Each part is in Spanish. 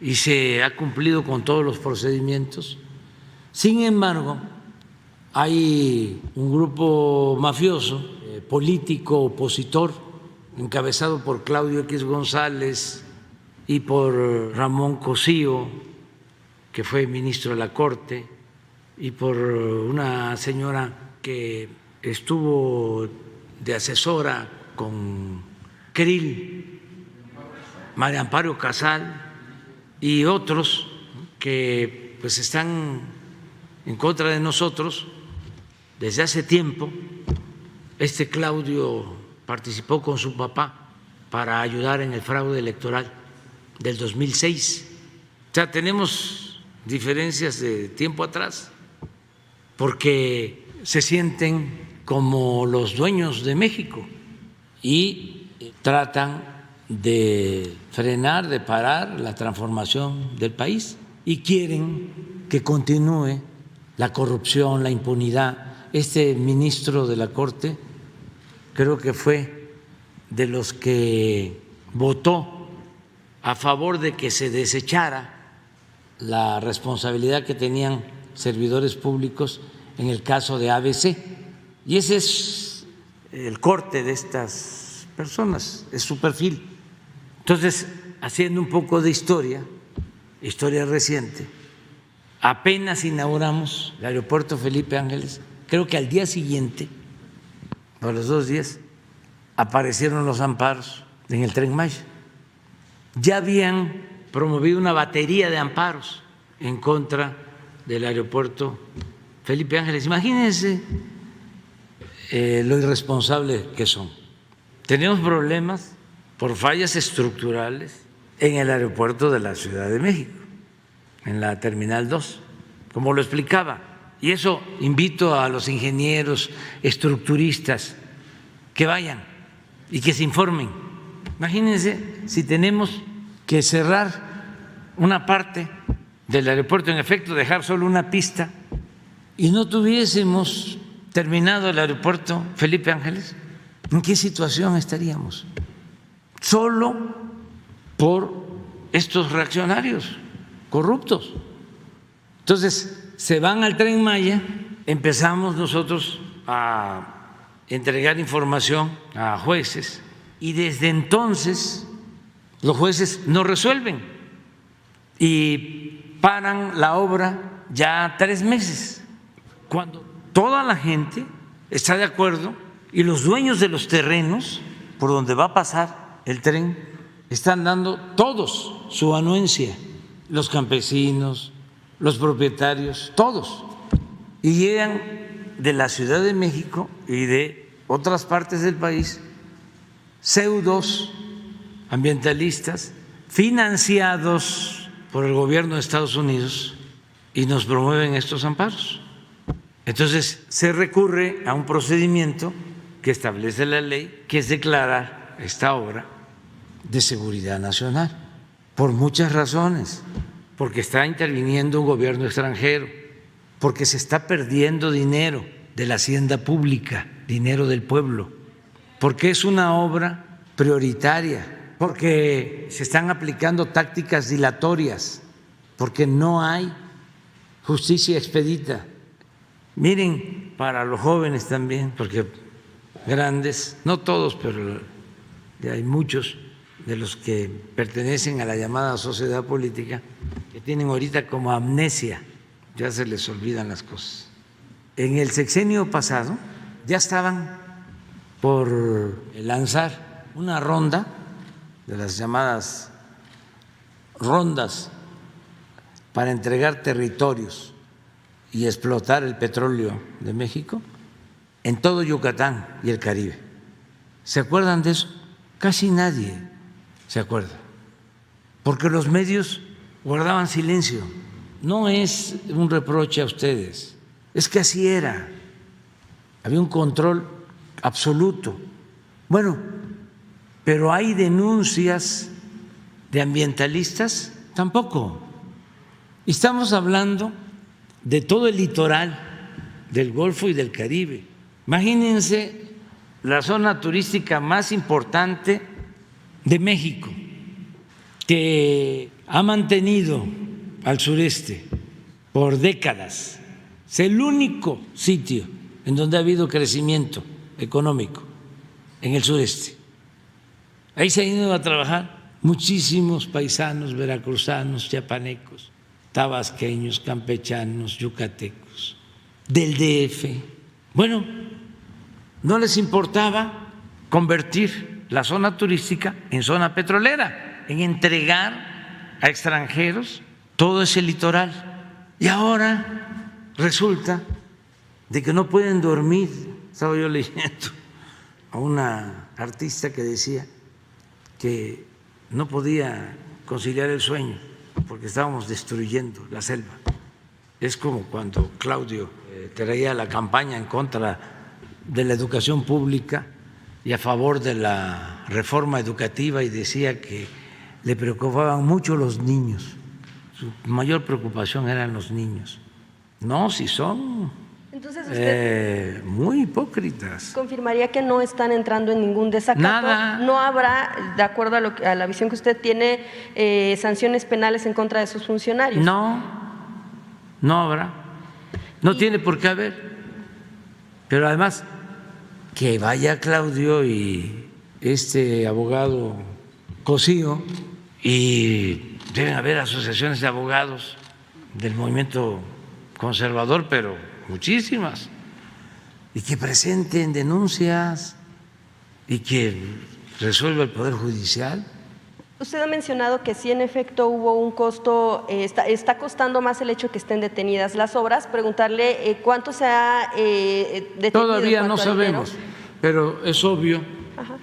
y se ha cumplido con todos los procedimientos. Sin embargo, hay un grupo mafioso, político, opositor, encabezado por Claudio X González y por Ramón Cosío, que fue ministro de la Corte, y por una señora que estuvo de asesora con Krill, María Amparo Casal, y otros que pues están en contra de nosotros desde hace tiempo. Este Claudio participó con su papá para ayudar en el fraude electoral del 2006. O sea, tenemos diferencias de tiempo atrás, porque se sienten como los dueños de México y tratan de frenar, de parar la transformación del país y quieren que continúe la corrupción, la impunidad. Este ministro de la Corte creo que fue de los que votó a favor de que se desechara la responsabilidad que tenían servidores públicos en el caso de ABC. Y ese es el corte de estas personas, es su perfil. Entonces, haciendo un poco de historia reciente, apenas inauguramos el aeropuerto Felipe Ángeles, creo que al día siguiente, a los 2 días, aparecieron los amparos en el Tren Maya. Ya habían promovido una batería de amparos en contra del aeropuerto Felipe Ángeles. Imagínense lo irresponsables que son. Tenemos problemas por fallas estructurales en el aeropuerto de la Ciudad de México, en la Terminal 2, como lo explicaba. Y eso invito a los ingenieros estructuristas que vayan y que se informen. Imagínense si tenemos que cerrar una parte del aeropuerto, en efecto, dejar solo una pista y no tuviésemos terminado el aeropuerto Felipe Ángeles, ¿en qué situación estaríamos? Solo por estos reaccionarios corruptos. Entonces, se van al Tren Maya, empezamos nosotros a entregar información a jueces y desde entonces los jueces no resuelven y paran la obra ya 3 meses, cuando toda la gente está de acuerdo y los dueños de los terrenos por donde va a pasar el tren están dando todos su anuencia, los campesinos, los propietarios, todos, y llegan de la Ciudad de México y de otras partes del país pseudos ambientalistas financiados por el gobierno de Estados Unidos y nos promueven estos amparos. Entonces se recurre a un procedimiento que establece la ley, que es declarar esta obra de seguridad nacional, por muchas razones, porque está interviniendo un gobierno extranjero, porque se está perdiendo dinero de la hacienda pública, dinero del pueblo, porque es una obra prioritaria, porque se están aplicando tácticas dilatorias, porque no hay justicia expedita. Miren, para los jóvenes también, porque grandes, no todos, pero ya hay muchos de los que pertenecen a la llamada sociedad política que tienen ahorita como amnesia, ya se les olvidan las cosas. En el sexenio pasado ya estaban por lanzar una ronda de las llamadas rondas para entregar territorios y explotar el petróleo de México en todo Yucatán y el Caribe. ¿Se acuerdan de eso? Casi nadie se acuerda, porque los medios guardaban silencio. No es un reproche a ustedes, es que así era, había un control absoluto. Bueno, pero hay denuncias de ambientalistas, tampoco. Estamos hablando de todo el litoral del Golfo y del Caribe. Imagínense la zona turística más importante de México, que ha mantenido al sureste por décadas. Es el único sitio en donde ha habido crecimiento económico, en el sureste. Ahí se han ido a trabajar muchísimos paisanos veracruzanos, chiapanecos, tabasqueños, campechanos, yucatecos, del DF. Bueno, no les importaba convertir la zona turística en zona petrolera, en entregar a extranjeros todo ese litoral. Y ahora resulta de que no pueden dormir. Estaba yo leyendo a una artista que decía que no podía conciliar el sueño porque estábamos destruyendo la selva. Es como cuando Claudio traía la campaña en contra de la educación pública y a favor de la reforma educativa y decía que le preocupaban mucho los niños. Su mayor preocupación eran los niños. No, si son entonces usted muy hipócritas. ¿Confirmaría que no están entrando en ningún desacato? Nada. ¿No habrá, de acuerdo a la visión que usted tiene, sanciones penales en contra de sus funcionarios? No, no habrá. No tiene por qué haber. Pero además, que vaya Claudio y este abogado Cosío, y deben haber asociaciones de abogados del movimiento conservador, pero muchísimas, y que presenten denuncias y que resuelva el Poder Judicial. Usted ha mencionado que sí, en efecto, hubo un costo, está costando más el hecho que estén detenidas las obras. Preguntarle cuánto se ha detenido. Todavía no sabemos, pero es obvio Ajá.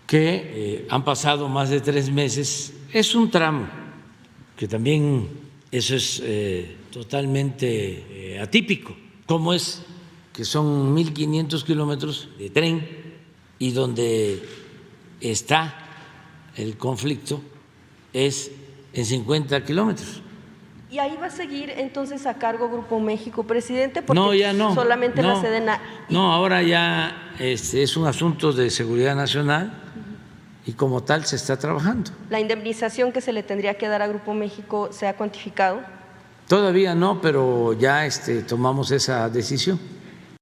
que han pasado más de 3 meses. Es un tramo, que también eso es totalmente atípico, como es que son 1.500 kilómetros de tren y donde está el conflicto es en 50 kilómetros. ¿Y ahí va a seguir entonces a cargo Grupo México, presidente? Porque No, ya no. solamente no, la Sedena. No, ahora ya es un asunto de seguridad nacional y como tal se está trabajando. ¿La indemnización que se le tendría que dar a Grupo México se ha cuantificado? Todavía no, pero ya tomamos esa decisión.